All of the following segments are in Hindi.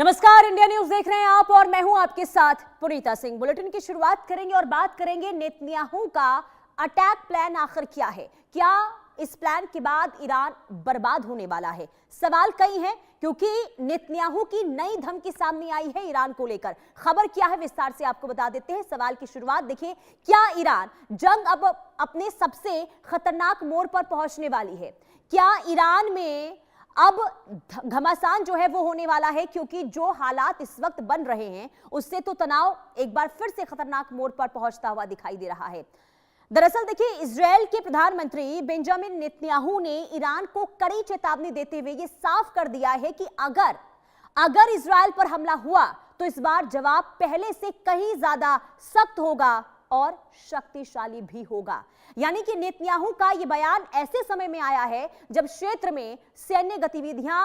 नमस्कार, इंडिया न्यूज देख रहे हैं आप और मैं हूं आपके साथ पुनीता सिंह। बुलेटिन की शुरुआत करेंगे और बात करेंगे नेतन्याहू का अटैक प्लान आखिर क्या है। क्या इस प्लान के बाद ईरान बर्बाद होने वाला है? सवाल कई हैं क्योंकि नेतन्याहू की नई धमकी सामने आई है ईरान को लेकर। खबर क्या है विस्तार से आपको बता देते हैं। सवाल की शुरुआत देखिए, क्या ईरान जंग अब अपने सबसे खतरनाक मोड़ पर पहुंचने वाली है? क्या ईरान में अब घमासान जो है वो होने वाला है? क्योंकि जो हालात इस वक्त बन रहे हैं उससे तो तनाव एक बार फिर से खतरनाक मोड़ पर पहुंचता हुआ दिखाई दे रहा है। दरअसल देखिए, इजरायल के प्रधानमंत्री बेंजामिन नेतन्याहू ने ईरान को कड़ी चेतावनी देते हुए ये साफ कर दिया है कि अगर इजरायल पर हमला हुआ तो इस बार जवाब पहले से कहीं ज्यादा सख्त होगा और शक्तिशाली भी होगा। यानी कि नेतन्याहू का यह बयान ऐसे समय में आया है जब क्षेत्र में सैन्य गतिविधियां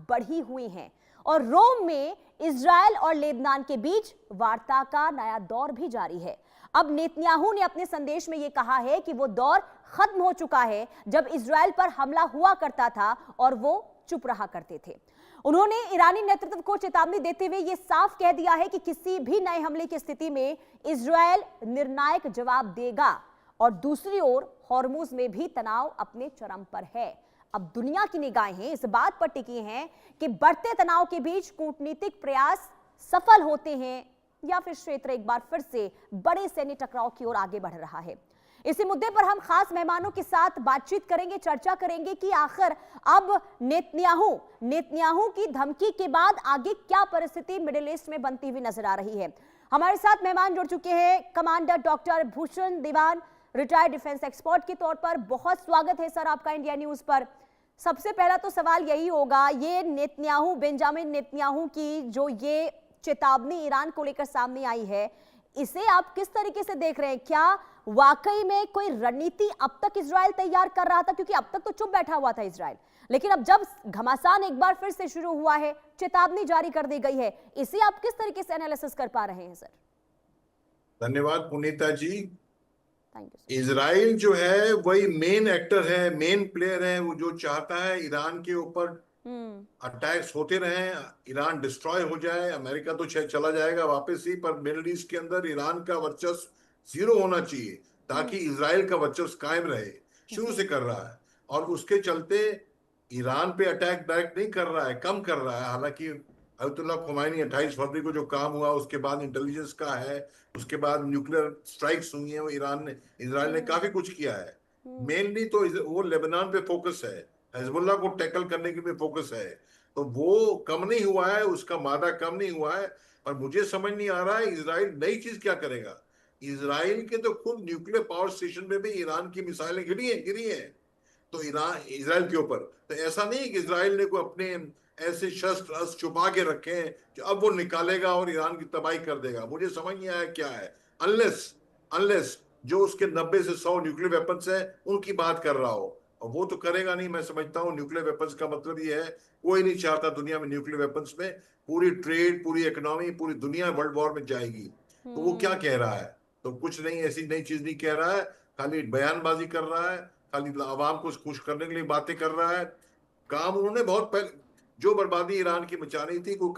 बढ़ी हुई हैं और रोम में इजरायल और लेबनान के बीच वार्ता का नया दौर भी जारी है। अब नेतन्याहू ने अपने संदेश में यह कहा है कि वो दौर खत्म हो चुका है जब इजरायल पर हमला हुआ करता था और वो चुप रहा करते थे। उन्होंने ईरानी नेतृत्व को चेतावनी देते हुए यह साफ कह दिया है कि किसी भी नए हमले की स्थिति में इजरायल निर्णायक जवाब देगा। और दूसरी ओर हॉर्मुज में भी तनाव अपने चरम पर है। अब दुनिया की निगाहें इस बात पर टिकी हैं कि बढ़ते तनाव के बीच कूटनीतिक प्रयास सफल होते हैं या फिर क्षेत्र एक बार फिर से बड़े सैन्य टकराव की ओर आगे बढ़ रहा है। इसी मुद्दे पर हम खास मेहमानों के साथ बातचीत करेंगे, चर्चा करेंगे कि आखिर अब नेतन्याहू की धमकी के बाद आगे क्या परिस्थिति मिडिल ईस्ट में बनती हुई नजर आ रही है। हमारे साथ मेहमान जुड़ चुके हैं कमांडर डॉक्टर भूषण दीवान, रिटायर्ड डिफेंस एक्सपर्ट के तौर पर। बहुत स्वागत है सर आपका इंडिया न्यूज पर। सबसे पहला तो सवाल यही होगा, ये बेंजामिन नेतन्याहू की जो ये चेतावनी ईरान को लेकर सामने आई है, इसे आप किस तरीके से देख रहे हैं? क्या वाकई में कोई रणनीति अब तक इजरायल तैयार कर रहा था? क्योंकि अब तक तो चुप बैठा हुआ था इजरायल, लेकिन अब जब घमासान एक बार फिर से शुरू हुआ है, चेतावनी जारी कर दी गई है, इसे आप किस तरीके से एनालिसिस कर पा रहे हैं सर? धन्यवाद Punita ji. Thank you. Israel जो है वही मेन एक्टर है, मेन प्लेयर है। वो जो चाहता है ईरान के ऊपर अटैक्स होते रहें, ईरान डिस्ट्रॉय हो जाए। अमेरिका तो चला जाएगा वापस ही, पर मिडिल ईस्ट के अंदर ईरान का वर्चस्व 0 होना चाहिए ताकि इजराइल का वर्चस्व कायम रहे। शुरू से कर रहा है और उसके चलते ईरान पे अटैक डायरेक्ट नहीं कर रहा है, कम कर रहा है। हालांकि अयतुल्ला खुमैनी 28 फरवरी को जो काम हुआ उसके बाद इंटेलिजेंस का है, उसके बाद न्यूक्लियर स्ट्राइक्स हुई हैं, वो इजराइल ने काफी कुछ किया है। मेनली तो वो लेबनान पे फोकस है, हिजबुल्लाह को टैकल करने की भी फोकस है। तो वो कम नहीं हुआ है, उसका मादा कम नहीं हुआ है। पर मुझे समझ नहीं आ रहा है इजराइल नई चीज क्या करेगा। इजराइल के तो खुद न्यूक्लियर पावर स्टेशन पे भी ईरान की मिसाइलें गिरी हैं तो इजराइल के ऊपर। तो ऐसा नहीं कि इजराइल ने कोई अपने ऐसे शस्त्र अस्त्र छुपा के रखे हैं कि अब वो निकालेगा और ईरान की तबाही कर देगा। मुझे समझ नहीं आया क्या है। अनलेस जो उसके 90 से 100 न्यूक्लियर वेपन्स हैं उनकी बात कर रहा हो, और वो तो करेगा नहीं। मैं समझता हूँ न्यूक्लियर वेपन्स का मतलब ये है, कोई नहीं चाहता दुनिया में न्यूक्लियर वेपन्स में पूरी ट्रेड, पूरी इकोनॉमी, पूरी दुनिया वर्ल्ड वॉर में जाएगी। तो वो क्या कह रहा है? तो कुछ नहीं, ऐसी नई चीज नहीं कह रहा है, खाली बयानबाजी कर रहा है, खाली आवाम को खुश करने के लिए बातें कर रहा है। काम उन्होंने बहुत पहले जो बर्बादी ईरान की मचा रही थी, वो